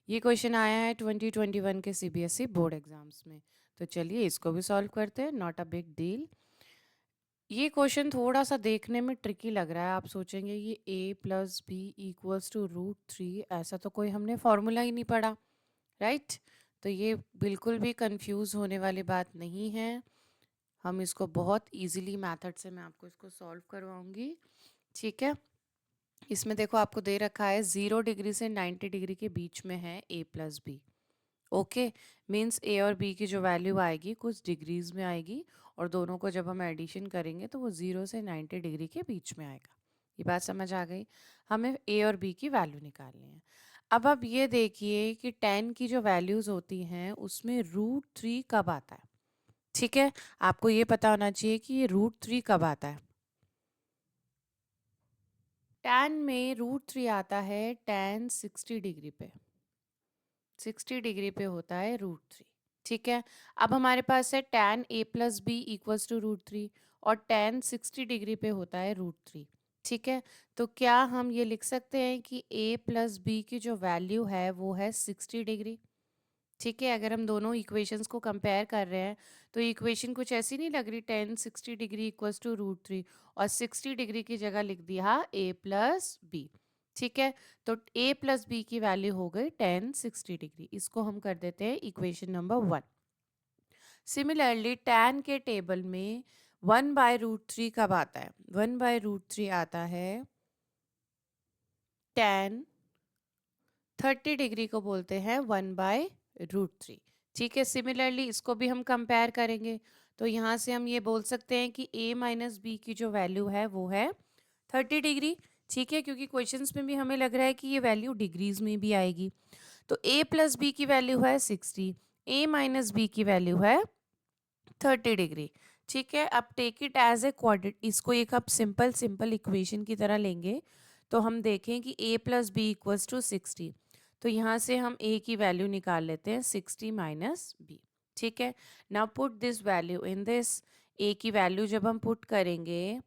ये क्वेश्चन आया है 2021 के सीबीएसई बोर्ड एग्जाम्स में। तो चलिए इसको भी सॉल्व करते हैं, नॉट अ बिग डील। ये क्वेश्चन थोड़ा सा देखने में ट्रिकी लग रहा है। आप सोचेंगे ये a plus B equals to √3, ऐसा तो कोई हमने फॉर्मूला ही नहीं पढ़ा, राइट? तो ये बिल्कुल भी कंफ्यूज होने वाली बात नहीं है। हम इसको बहुत इजीली मेथड से मैं आपको इसको सॉल्व करवाऊंगी। ठीक है, इसमें देखो आपको दे रखा है 0 डिग्री से 90 डिग्री के बीच में है a plus B. Okay, means A और बी की जो वैल्यू आएगी कुछ डिग्रीज में आएगी और दोनों को जब हम एडिशन करेंगे तो वो 0 से 90 डिग्री के बीच में आएगा। ये बात समझ आ गई? हमें ए और बी की वैल्यू निकालनी है। अब आप ये देखिए कि 10 की जो वैल्यूज होती हैं उसमें √3 कब आता है। ठीक है, आपको ये पता होना चाहिए कि ये √3 कब आता है। tan में √3 आता है tan 60 डिग्री पे। 60 डिग्री पे होता है √3। ठीक है, अब हमारे पास है tan a plus B equals to √3 और tan 60 डिग्री पे होता है √3। ठीक है, तो क्या हम ये लिख सकते हैं कि a प्लस बी की जो वैल्यू है वो है 60 डिग्री। ठीक है, अगर हम दोनों इक्वेशंस को कंपेयर कर रहे हैं तो इक्वेशन कुछ ऐसी नहीं लग रही, tan 60 डिग्री इक्वल्स टू √3 और 60 डिग्री की जगह लिख दिया a प्लस बी। ठीक है, तो a प्लस बी की वैल्यू हो गई tan 60 डिग्री। इसको हम कर देते हैं इक्वेशन नंबर 1। सिमिलरली tan के टेबल में 1/√3 कब आता है? 1/√3 आता है tan 30 डिग्री को बोलते हैं 1/√3। ठीक है, सिमिलरली इसको भी हम कंपेयर करेंगे तो यहाँ से हम ये बोल सकते हैं कि a माइनस बी की जो वैल्यू है वो है 30 डिग्री। ठीक है, क्योंकि क्वेश्चंस में भी हमें लग रहा है कि ये वैल्यू डिग्रीज में भी आएगी। तो a प्लस बी की वैल्यू है 60, a माइनस बी की वैल्यू है 30 डिग्री। ठीक है, अब take it as a quadrate, इसको एक आप सिंपल सिंपल इक्वेशन की तरह लेंगे तो हम देखें कि a plus B equals to 60। तो यहाँ से हम a की वैल्यू निकाल लेते हैं 60 माइनस बी। ठीक है, now put this value in this. a की वैल्यू जब हम पुट करेंगे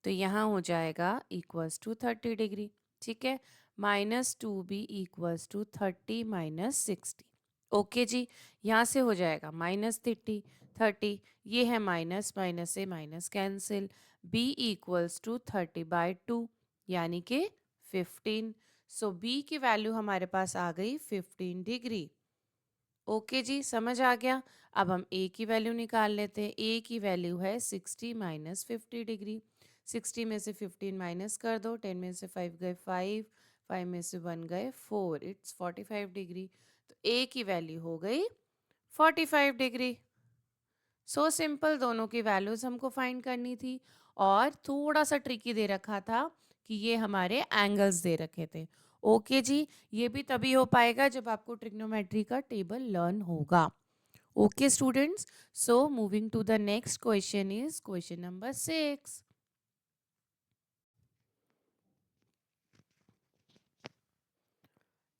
तो यहाँ हो जाएगा इक्वल्स टू 30 डिग्री। ठीक है, -2b equals to 30 minus 60। Okay जी, यहाँ से हो जाएगा -30, ये है माइनस, माइनस से minus cancel, b equals to 30/2 यानी कि 15। सो b की वैल्यू हमारे पास आ गई 15 डिग्री। ओके जी, समझ आ गया। अब हम a की वैल्यू निकाल लेते हैं। a की वैल्यू है 60 माइनस 50 डिग्री। 60 में से 15 माइनस कर दो, 10 में से 5 गए 5, 5 में से 1 गए 4, इट्स 45 डिग्री। तो a की वैल्यू हो गई 45 डिग्री। सो सिंपल, दोनों की वैल्यूज हमको फाइंड करनी थी और थोड़ा सा ट्रिकी दे रखा था कि ये हमारे एंगल्स दे रखे थे। ओके जी, ये भी तभी हो पाएगा जब आपको ट्रिग्नोमेट्री का टेबल लर्न होगा। Okay students, so moving to the next question is question number 6।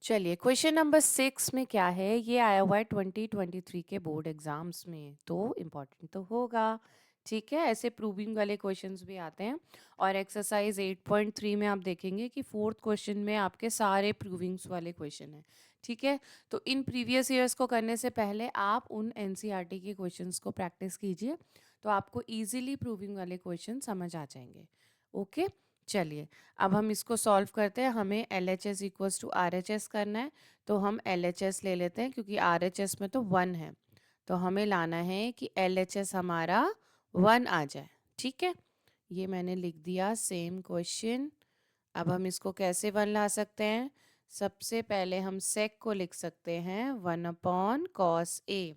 चलिए, क्वेश्चन नंबर 6 में क्या है, ये आया हुआ है 2023 के बोर्ड एग्जाम्स में, तो इम्पोर्टेंट तो होगा। ठीक है, ऐसे प्रूविंग वाले क्वेश्चंस भी आते हैं और एक्सरसाइज 8.3 में आप देखेंगे कि 4th क्वेश्चन में आपके सारे प्रूविंग्स वाले क्वेश्चन हैं। ठीक है, तो इन प्रीवियस ईयर्स को करने से पहले आप उन एनसीईआरटी के क्वेश्चंस को प्रैक्टिस कीजिए, तो आपको ईजिली प्रूविंग वाले क्वेश्चन समझ आ जाएंगे। ओके, चलिए अब हम इसको सॉल्व करते हैं। हमें LHS इक्वल्स टू RHS करना है, तो हम LHS ले लेते हैं क्योंकि RHS में तो 1 है, तो हमें लाना है कि LHS हमारा 1 आ जाए। ठीक है, ये मैंने लिख दिया सेम क्वेश्चन। अब हम इसको कैसे 1 ला सकते हैं? सबसे पहले हम सेक को लिख सकते हैं 1/cos A।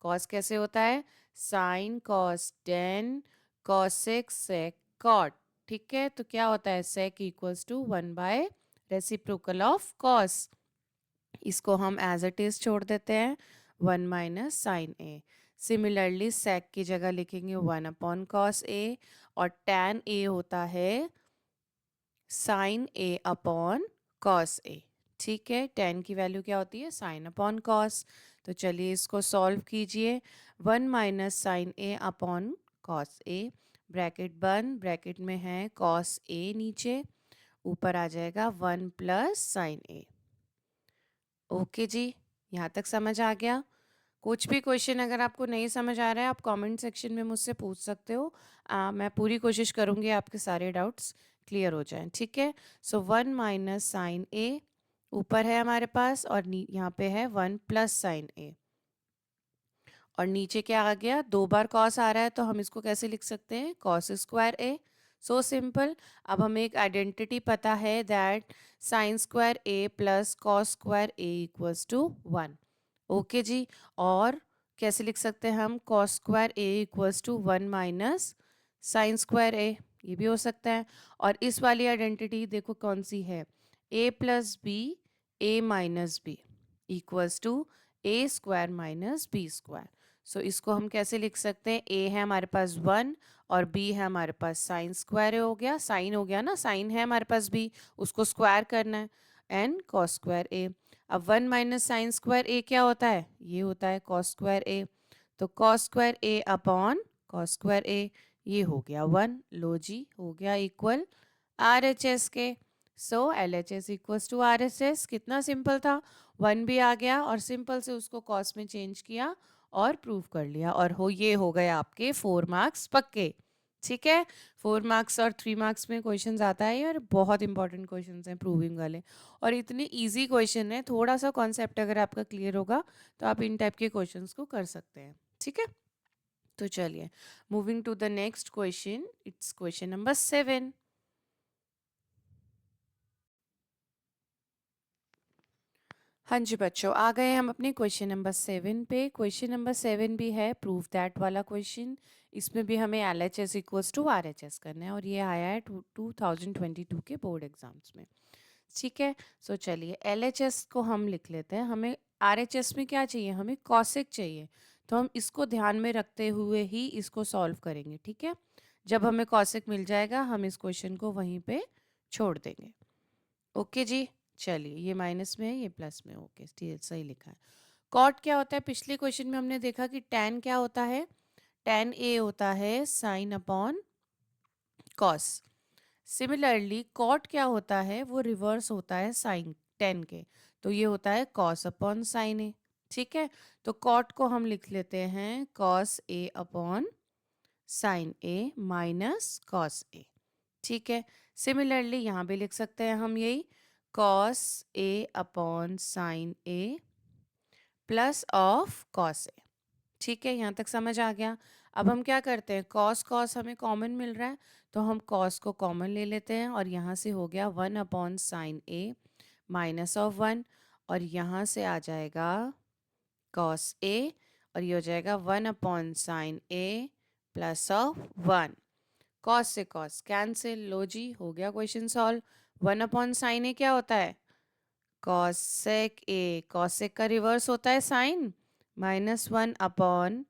कॉस कैसे होता है? Sine cos tan cosec sec cot. ठीक है, तो क्या होता है? Sec equals to 1/√3। Reciprocal of cos. इसको हम एज इट इज छोड़ देते हैं, 1 minus sine A. Similarly sec की जगह लिखेंगे 1 अपॉन कॉस ए, और टैन ए होता है sine A upon cos A. ठीक है, टैन की वैल्यू क्या होती है, साइन अपॉन कॉस। तो चलिए इसको सॉल्व कीजिए, 1 minus sine A upon cos A, bracket बंद, ब्रैकेट में है कॉस ए नीचे, ऊपर आ जाएगा 1 प्लस साइन ए। ओके जी, यहाँ तक समझ आ गया। कुछ भी क्वेश्चन अगर आपको नहीं समझ आ रहा है, आप कमेंट सेक्शन में मुझसे पूछ सकते हो। मैं पूरी कोशिश करूँगी आपके सारे डाउट्स क्लियर हो जाएं। ठीक है, सो 1 माइनस साइन ए ऊपर है हमारे पास, और यहाँ पे है 1 प्लस साइन ए, और नीचे क्या आ गया, 2 बार कॉस आ रहा है, तो हम इसको कैसे लिख सकते हैं, cos square A. So simple. अब हमें एक आइडेंटिटी पता है that sine square A plus cos square A equals to 1। Okay जी, और कैसे लिख सकते हैं हम, cos square A equals to 1 minus sine square A, ये भी हो सकता है। और इस वाली आइडेंटिटी देखो कौन सी है, A plus B A minus B equals to A square minus B square. So इसको हम कैसे लिख सकते हैं, ए है हमारे पास 1 और बी है हमारे पास साइन स्क्वायर हो गया, साइन हो गया ना, साइन है हमारे पास बी, उसको स्क्वायर करना है, एंड कॉस स्क्वायर ए। अब 1 माइनस साइन स्क्वायर ए क्या होता है, ये होता है कॉस स्क्वायर ए। तो cos square A upon cos square A, ये हो गया 1। लो जी, हो गया इक्वल आर एच एस के। So L H S equals to R H S. कितना सिंपल था, 1 भी आ गया और सिंपल से उसको कॉस में चेंज किया और प्रूव कर लिया, और ये हो गए आपके 4 मार्क्स पक्के। ठीक है, 4 मार्क्स और 3 मार्क्स में क्वेश्चन आता है, और बहुत इंपॉर्टेंट क्वेश्चन हैं प्रूविंग वाले, और इतने इजी क्वेश्चन है, थोड़ा सा कॉन्सेप्ट अगर आपका क्लियर होगा तो आप इन टाइप के क्वेश्चंस को कर सकते हैं। ठीक है, तो चलिए moving to the next question, it's question number 7। हाँ जी बच्चों, आ गए हम अपने क्वेश्चन नंबर 7 पे। क्वेश्चन नंबर 7 भी है प्रूव दैट वाला क्वेश्चन। इसमें भी हमें L H S equals to R H S करना है, और ये आया है 2022 के बोर्ड एग्जाम्स में। ठीक है, सो चलिए एल एच एस को हम लिख लेते हैं। हमें आर एच एस में क्या चाहिए, हमें कॉसेक चाहिए, तो हम इसको ध्यान में रखते हुए ही इसको सॉल्व करेंगे। ठीक है, जब हमें कॉसेक मिल जाएगा हम इस क्वेश्चन को वहीं पे छोड़ देंगे। ओके जी, चलिए ये माइनस में है, ये प्लस में, ओके सही लिखा है। कॉट क्या होता है, पिछले क्वेश्चन में हमने देखा कि टैन क्या होता है, टैन ए होता है sine upon cos. Similarly cot क्या होता है, वो रिवर्स होता है साइन टैन के, तो ये होता है कॉस अपॉन साइन ए। ठीक है, तो कॉट को हम लिख लेते हैं cos A upon sine A minus cos A. ठीक है, सिमिलरली यहाँ भी लिख सकते हैं हम यही, cos A upon sine A plus of cos A. ठीक है, यहाँ तक समझ आ गया। अब हम क्या करते हैं, कॉस कॉस हमें कॉमन मिल रहा है, तो हम कॉस को कॉमन ले लेते हैं, और यहाँ से हो गया 1 upon sine A minus of 1, और यहाँ से आ जाएगा कॉस ए, और ये हो जाएगा 1 upon sine A plus of 1। Cos से कॉस कैंसिल, लो जी हो गया question solve. 1 upon sine A क्या होता है, कॉसेक ए, कॉसेक का रिवर्स होता है sine, minus 1 upon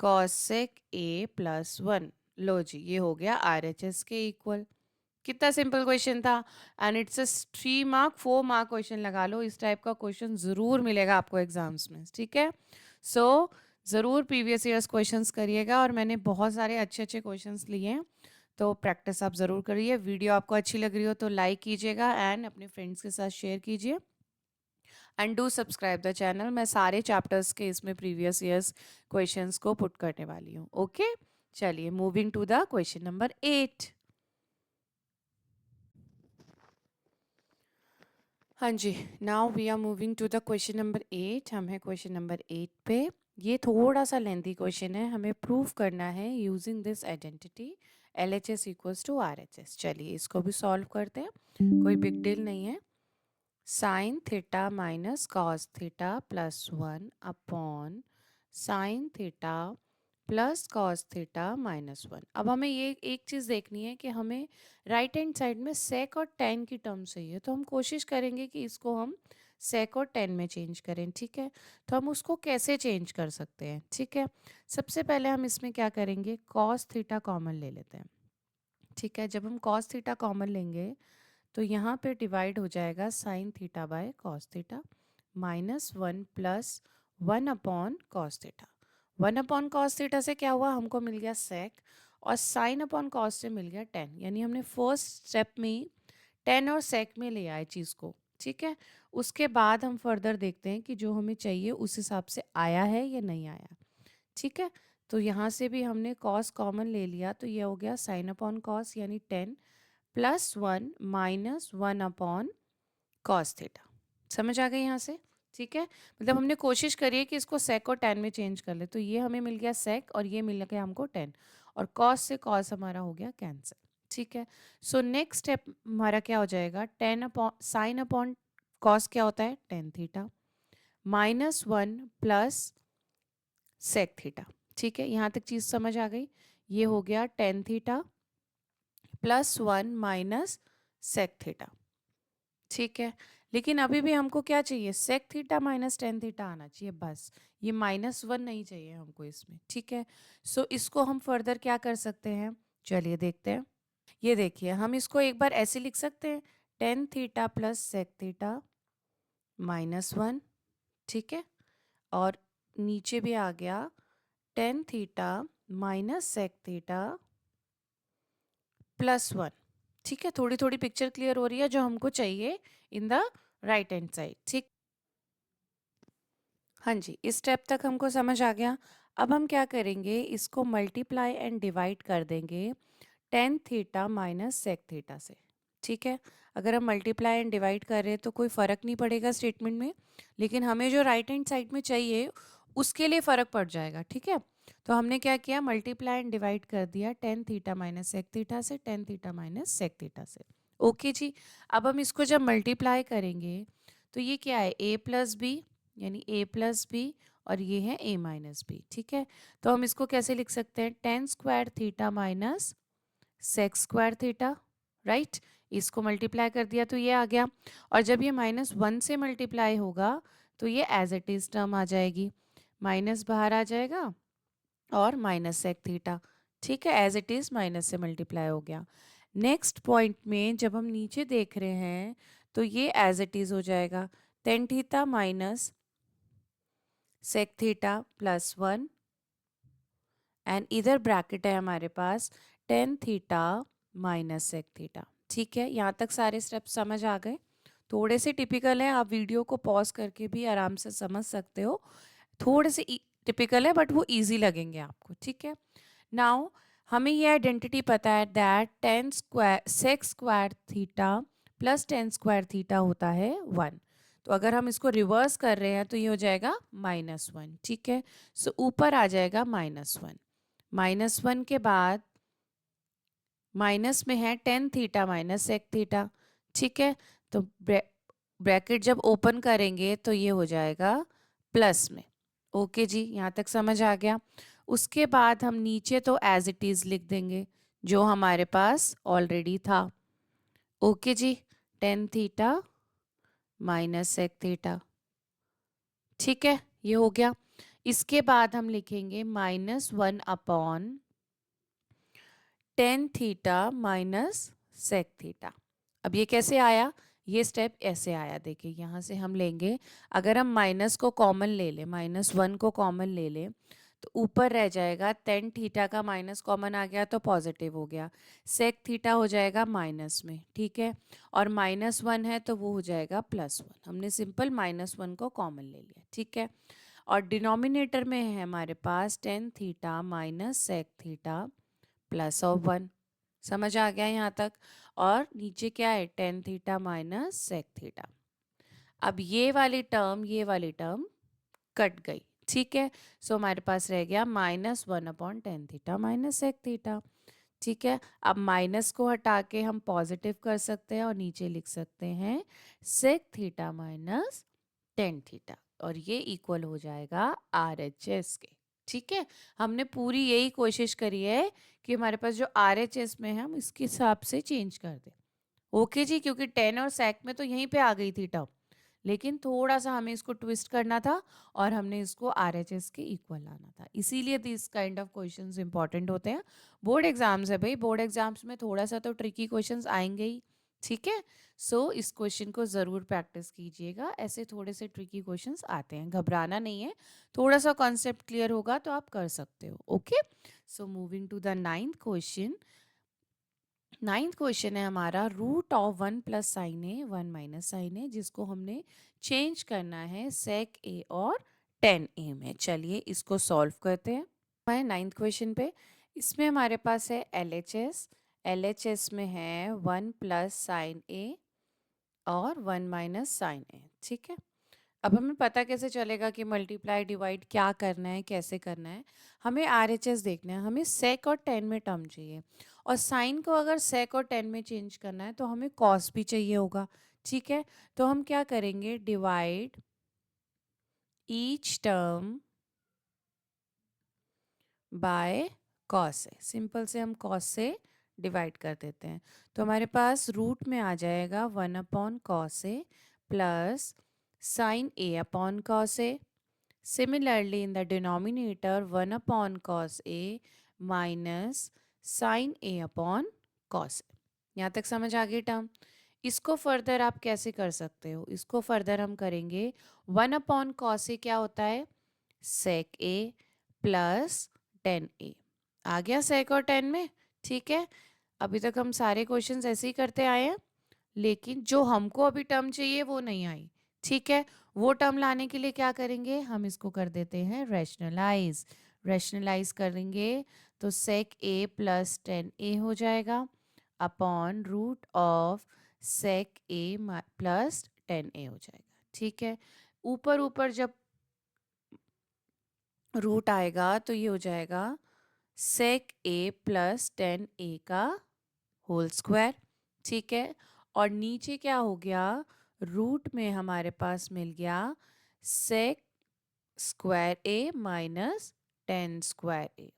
cosec A plus 1। लो जी, ये हो गया आर एच एस के इक्वल। कितना सिंपल क्वेश्चन था, and it's a 3 mark 4 mark question लगा लो, इस टाइप का क्वेश्चन ज़रूर मिलेगा आपको एग्जाम्स में। ठीक है, सो ज़रूर प्रीवियस ईयर्स क्वेश्चंस करिएगा, और मैंने बहुत सारे अच्छे अच्छे क्वेश्चंस लिए हैं, तो प्रैक्टिस आप ज़रूर करिए। वीडियो आपको अच्छी लग रही हो तो लाइक कीजिएगा, एंड अपने फ्रेंड्स के साथ शेयर कीजिए, and do subscribe the channel. मैं सारे चैप्टर्स के इसमें प्रीवियस ईयर्स क्वेश्चंस को पुट करने वाली हूँ। ओके, चलिए moving to the question number 8। हाँ जी, now we are moving to the question number 8। हम हैं क्वेश्चन नंबर 8 पे। ये थोड़ा सा लेंथी क्वेश्चन है, हमें प्रूव करना है using this identity L H S equals to R H S. चलिए इसको भी सॉल्व करते हैं, कोई बिग डील नहीं है। Sine theta minus cos theta plus 1 upon sine theta plus cos theta minus 1। अब हमें ये एक चीज़ देखनी है कि हमें राइट हैंड साइड में सेक और टेन की टर्म चाहिए, तो हम कोशिश करेंगे कि इसको हम सेक और टेन में चेंज करें। ठीक है, तो हम उसको कैसे चेंज कर सकते हैं? ठीक है, सबसे पहले हम इसमें क्या करेंगे, कॉस थीटा कॉमन ले लेते हैं। ठीक है, जब हम कॉस थीटा कॉमन लेंगे तो यहाँ पे डिवाइड हो जाएगा sine theta by cos theta minus 1 plus 1 upon cos theta. 1 upon cos theta से क्या हुआ, हमको मिल गया सेक, और साइन अपॉन कॉस से मिल गया 10। यानी हमने फर्स्ट स्टेप में ही 10 और सेक में ले आए चीज़ को। ठीक है, उसके बाद हम फर्दर देखते हैं कि जो हमें चाहिए उस हिसाब से आया है या नहीं आया। ठीक है, तो यहाँ से भी हमने कॉस कॉमन ले लिया, तो ये हो गया साइन अपॉन कॉस यानी 10 plus 1 minus 1 upon cos theta. समझ आ गई यहाँ से? ठीक है, मतलब हमने कोशिश करी है कि इसको सेक और टेन में चेंज कर ले, तो ये हमें मिल गया सेक और ये मिल गया हमको 10, और कॉस से कॉस हमारा हो गया कैंसिल। ठीक है, सो नेक्स्ट स्टेप हमारा क्या हो जाएगा, 10 अपॉन साइन अपॉन कॉस क्या होता है, 10 theta minus 1 plus sec theta. ठीक है, यहाँ तक चीज़ समझ आ गई। ये हो गया 10 theta plus 1 minus sec theta. ठीक है, लेकिन अभी भी हमको क्या चाहिए, सेक थीटा माइनस 10 थीटा आना चाहिए बस, ये माइनस 1 नहीं चाहिए हमको इसमें। ठीक है, सो इसको हम फर्दर क्या कर सकते हैं, चलिए देखते हैं। ये देखिए, हम इसको एक बार ऐसे लिख सकते हैं, 10 theta plus sec theta minus 1। ठीक है, और नीचे भी आ गया 10 theta minus sec theta plus 1। ठीक है, थोड़ी थोड़ी पिक्चर क्लियर हो रही है, जो हमको चाहिए in the right hand side. ठीक, हाँ जी, इस स्टेप तक हमको समझ आ गया। अब हम क्या करेंगे, इसको मल्टीप्लाई एंड डिवाइड कर देंगे 10 थीटा माइनस सेक थीटा से। ठीक है, अगर हम मल्टीप्लाई एंड डिवाइड कर रहे हैं तो कोई फ़र्क नहीं पड़ेगा स्टेटमेंट में, लेकिन हमें जो राइट हैंड साइड में चाहिए उसके लिए फ़र्क पड़ जाएगा। ठीक है, तो हमने क्या किया, मल्टीप्लाई एंड डिवाइड कर दिया 10 थीटा माइनस सेक थीटा से, 10 थीटा माइनस सेक थीटा से। ओके जी, अब हम इसको जब मल्टीप्लाई करेंगे तो ये क्या है, a प्लस बी, यानी a प्लस बी, और ये है a माइनस बी। ठीक है, तो हम इसको कैसे लिख सकते हैं, 10 square theta minus sec square theta. Right, इसको मल्टीप्लाई कर दिया तो ये आ गया, और जब ये माइनस 1 से मल्टीप्लाई होगा तो ये एज इट इज टर्म आ जाएगी, माइनस बाहर आ जाएगा और माइनस सेक थीटा। ठीक है, एज इट इज माइनस से मल्टीप्लाई हो गया। नेक्स्ट पॉइंट में जब हम नीचे देख रहे हैं तो ये एज इट इज हो जाएगा, 10 theta minus sec theta plus 1, and इधर ब्रैकेट है हमारे पास 10 थीटा माइनस सेक थीटा। ठीक है, यहाँ तक सारे स्टेप्स समझ आ गए। थोड़े से टिपिकल है, आप वीडियो को पॉज करके भी आराम से समझ सकते हो। थोड़े से टिपिकल है बट वो इजी लगेंगे आपको। ठीक है, नाउ हमें ये आइडेंटिटी पता है that 10 square sec square theta plus 10 square theta होता है 1। तो अगर हम इसको रिवर्स कर रहे हैं तो ये हो जाएगा -1। ठीक है, सो ऊपर आ जाएगा -1, -1 के बाद माइनस में है 10 थीटा माइनस सेक थीटा। ठीक है, तो ब्रैकेट जब ओपन करेंगे तो ये हो जाएगा प्लस में। ओके जी, यहाँ तक समझ आ गया। उसके बाद हम नीचे तो एज इट इज़ लिख देंगे जो हमारे पास ऑलरेडी था। ओके जी, 10 थीटा माइनस सेक थीटा। ठीक है, ये हो गया। इसके बाद हम लिखेंगे -1 upon 10 theta minus sec theta. अब ये कैसे आया, ये स्टेप ऐसे आया, देखिए यहाँ से हम लेंगे, अगर हम माइनस को कॉमन ले लें, -1 को कॉमन ले लें तो ऊपर रह जाएगा 10 थीटा का माइनस कॉमन आ गया तो पॉजिटिव हो गया, सेक थीटा हो जाएगा माइनस में। ठीक है, और -1 है तो वो हो जाएगा +1। हमने सिंपल -1 को कॉमन ले लिया। ठीक है, और डिनोमिनेटर में है हमारे पास 10 theta minus sec theta plus of 1। समझ आ गया यहाँ तक, और नीचे क्या है, 10 थीटा माइनस सेक थीटा। अब ये वाली टर्म कट गई। ठीक है, सो हमारे पास रह गया -1 upon 10 theta minus sec theta. ठीक है, अब माइनस को हटा के हम पॉजिटिव कर सकते हैं और नीचे लिख सकते हैं सेक थीटा माइनस 10 थीटा, और ये इक्वल हो जाएगा RHS के। ठीक है, हमने पूरी यही कोशिश करी है कि हमारे पास जो RHS में है हम इसके हिसाब से चेंज कर दें। ओके जी, क्योंकि 10 और सेक में तो यहीं पे आ गई थी टर्म, लेकिन थोड़ा सा हमें इसको ट्विस्ट करना था और हमने इसको RHS के इक्वल लाना था, इसीलिए this kind of questions important होते हैं। बोर्ड एग्जाम्स है भाई, बोर्ड एग्जाम्स में थोड़ा सा तो ट्रिकी क्वेश्चंस आएंगे ही। ठीक है, सो इस क्वेश्चन को ज़रूर प्रैक्टिस कीजिएगा, ऐसे थोड़े से ट्रिकी क्वेश्चंस आते हैं, घबराना नहीं है, थोड़ा सा कॉन्सेप्ट क्लियर होगा तो आप कर सकते हो। Okay, so moving to the ninth question. Ninth question है हमारा root of 1 plus sine A 1 minus sine A, जिसको हमने चेंज करना है सेक ए और टेन ए में। चलिए इसको सॉल्व करते हैं। मैं नाइन्थ क्वेश्चन पे, इसमें हमारे पास है एल एच एस में है 1 प्लस साइन ए और 1 माइनस साइन ए। ठीक है, अब हमें पता कैसे चलेगा कि मल्टीप्लाई डिवाइड क्या करना है, कैसे करना है? हमें RHS देखना है, हमें सेक और टेन में टर्म चाहिए, और साइन को अगर सेक और टेन में चेंज करना है तो हमें कॉस भी चाहिए होगा। ठीक है, तो हम क्या करेंगे, divide each term by cos से, सिंपल से हम कॉस से डिवाइड कर देते हैं। तो हमारे पास रूट में आ जाएगा 1 upon cos A plus sine A upon cos A. Similarly, in the denominator 1 upon cos A minus sin A upon cos A। यहाँ तक समझ आ गई टर्म? इसको फर्दर आप कैसे कर सकते हो? इसको फर्दर हम करेंगे 1 अपॉन cos A क्या होता है, sec A प्लस टेन ए। आ गया sec और टेन में? ठीक है, अभी तक हम सारे क्वेश्चंस ऐसे ही करते आए हैं, लेकिन जो हमको अभी टर्म चाहिए वो नहीं आई। ठीक है, वो टर्म लाने के लिए क्या करेंगे, हम इसको कर देते हैं रैशनलाइज। रैशनलाइज करेंगे तो सेक ए प्लस टेन ए हो जाएगा upon root of sec A plus tan A हो जाएगा। ठीक है, ऊपर ऊपर जब रूट आएगा तो ये हो जाएगा सेक ए प्लस टेन ए का होल स्क्वायर। ठीक है, और नीचे क्या हो गया, रूट में हमारे पास मिल गया sec square A minus ten square A.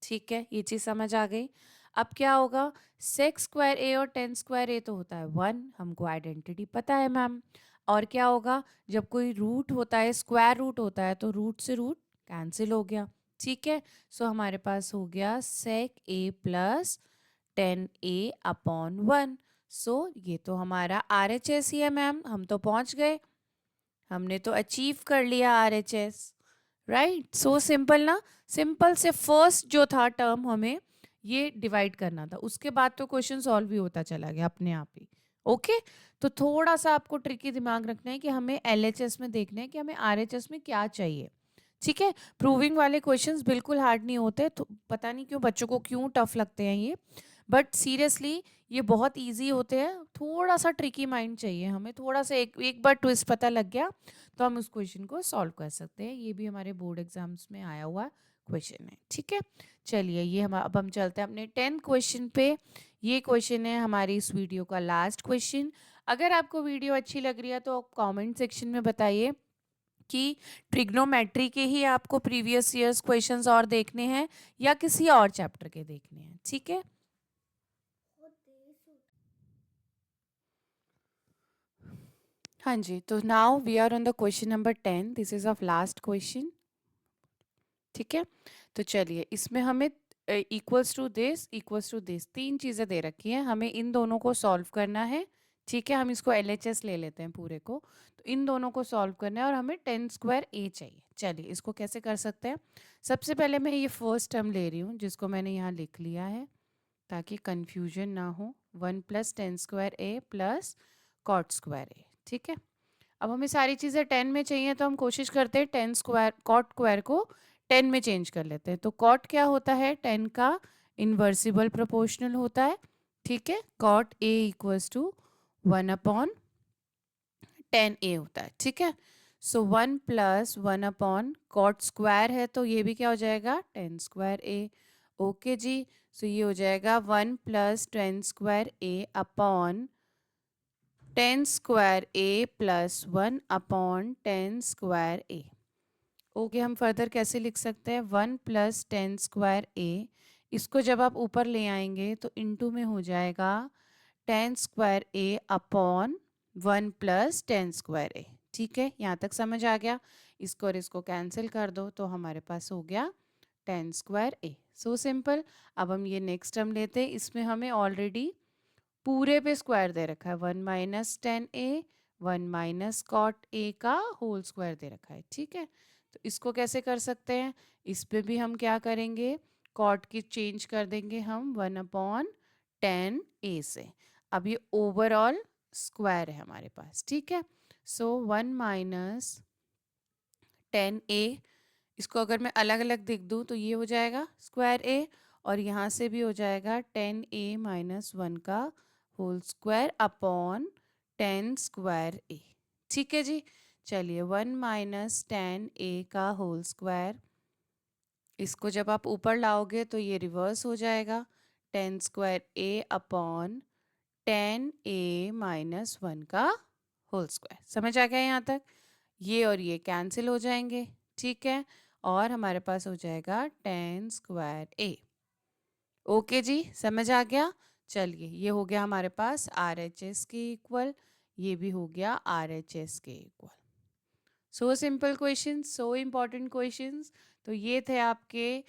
ठीक है, ये चीज़ समझ आ गई। अब क्या होगा, सेक स्क्वायर ए और टेन स्क्वायर ए तो होता है 1, हमको आइडेंटिटी पता है मैम। और क्या होगा, जब कोई रूट होता है, स्क्वायर रूट होता है, तो रूट से रूट कैंसिल हो गया। ठीक है, सो हमारे पास हो गया सेक A plus tan A upon 1। सो ये तो हमारा RHS ही है मैम, हम तो पहुंच गए, हमने तो अचीव कर लिया RHS। राइट, सो सिंपल ना, सिंपल से फर्स्ट जो था टर्म हमें ये डिवाइड करना था, उसके बाद तो क्वेश्चन सॉल्व भी होता चला गया अपने आप ही। ओके, तो थोड़ा सा आपको ट्रिकी दिमाग रखना है कि हमें LHS में देखना है कि हमें RHS में क्या चाहिए। ठीक है, प्रूविंग वाले क्वेश्चंस बिल्कुल हार्ड नहीं होते, तो पता नहीं क्यों बच्चों को क्यों टफ लगते हैं ये, बट सीरियसली ये बहुत इजी होते हैं। थोड़ा सा ट्रिकी माइंड चाहिए हमें, थोड़ा सा एक बार ट्विस्ट पता लग गया तो हम उस क्वेश्चन को सॉल्व कर सकते हैं। ये भी हमारे बोर्ड एग्जाम्स में आया हुआ क्वेश्चन है। ठीक है, चलिए ये हम अब हम चलते हैं अपने 10th क्वेश्चन पे। ये क्वेश्चन है हमारी इस वीडियो का लास्ट क्वेश्चन। अगर आपको वीडियो अच्छी लग रही है तो कमेंट सेक्शन में बताइए कि ट्रिग्नोमेट्री के ही आपको प्रीवियस ईयर्स क्वेश्चंस और देखने हैं या किसी और चैप्टर के देखने हैं। ठीक है, हाँ जी, तो now we are on the question number 10, this is of last question. ठीक है, तो चलिए इसमें हमें इक्वल्स टू दिस तीन चीज़ें दे रखी हैं, हमें इन दोनों को सॉल्व करना है। ठीक है, हम इसको LHS ले लेते हैं पूरे को, तो इन दोनों को सॉल्व करना है और हमें टेन स्क्वायर ए चाहिए। चलिए इसको कैसे कर सकते हैं, सबसे पहले मैं ये फर्स्ट टर्म ले रही हूँ जिसको मैंने यहाँ लिख लिया है ताकि कन्फ्यूजन ना हो, 1 plus ten square A plus cot square A. ठीक है, अब हमें सारी चीज़ें 10 में चाहिए तो हम कोशिश करते हैं टेन स्क्वायर कॉट स्क्वायर को 10 में चेंज कर लेते हैं। तो कॉट क्या होता है, 10 का इन्वर्सिबल प्रोपोर्शनल होता है। ठीक है, cot A equals to 1 upon 10 A होता है। ठीक है, so 1 plus 1 upon cot square है तो ये भी क्या हो जाएगा, 10 स्क्वायर ए। ओके जी, सो ये हो जाएगा 1 plus 10 square A upon 10 square A plus 1 upon 10 square A. Okay, हम फर्दर कैसे लिख सकते हैं, 1 प्लस टेन स्क्वायर ए, इसको जब आप ऊपर ले आएंगे तो इनटू में हो जाएगा ten square A upon 1 plus ten square A. ठीक है, यहाँ तक समझ आ गया। इसको और इसको कैंसिल कर दो तो हमारे पास हो गया tan square A. So simple. अब हम ये नेक्स्ट टर्म लेते हैं, इसमें हमें ऑलरेडी पूरे पे स्क्वायर दे रखा है, 1 minus ten A 1 minus cot A का होल स्क्वायर दे रखा है। ठीक है, तो इसको कैसे कर सकते हैं, इस पे भी हम क्या करेंगे, कॉट की चेंज कर देंगे हम 1 अपॉन टेन ए से। अब ये ओवरऑल स्क्वायर है हमारे पास। ठीक है, सो 1 माइनस टेन ए, इसको अगर मैं अलग अलग लिख दूँ तो ये हो जाएगा स्क्वायर ए, और यहाँ से भी हो जाएगा टेन ए माइनस वन का whole square upon tan square A. ठीक है जी, चलिए 1 माइनस टेन ए का होल स्क्वायर, इसको जब आप ऊपर लाओगे तो ये रिवर्स हो जाएगा, ten square A upon ten A minus one का होल स्क्वायर। समझ आ गया यहाँ तक, ये और ये कैंसिल हो जाएंगे। ठीक है, और हमारे पास हो जाएगा टेन स्क्वायर ए। ओके जी, समझ आ गया। चलिए, ये हो गया हमारे पास आर एच एस के इक्वल, ये भी हो गया आर एच एस के equal. So simple question, so important questions. तो ये थे आपके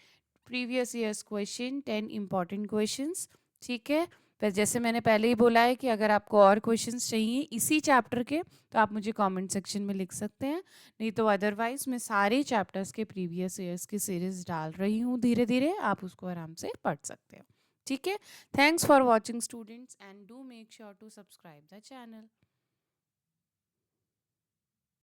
previous years question, 10 important questions. ठीक है, पर जैसे मैंने पहले ही बोला है कि अगर आपको और क्वेश्चंस चाहिए इसी चैप्टर के तो आप मुझे कमेंट सेक्शन में लिख सकते हैं, नहीं तो अदरवाइज मैं सारे चैप्टर्स के प्रीवियस ईयर्स की सीरीज डाल रही हूँ धीरे धीरे, आप उसको आराम से पढ़ सकते हो। ठीक है, thanks for watching students and do make sure to subscribe the channel.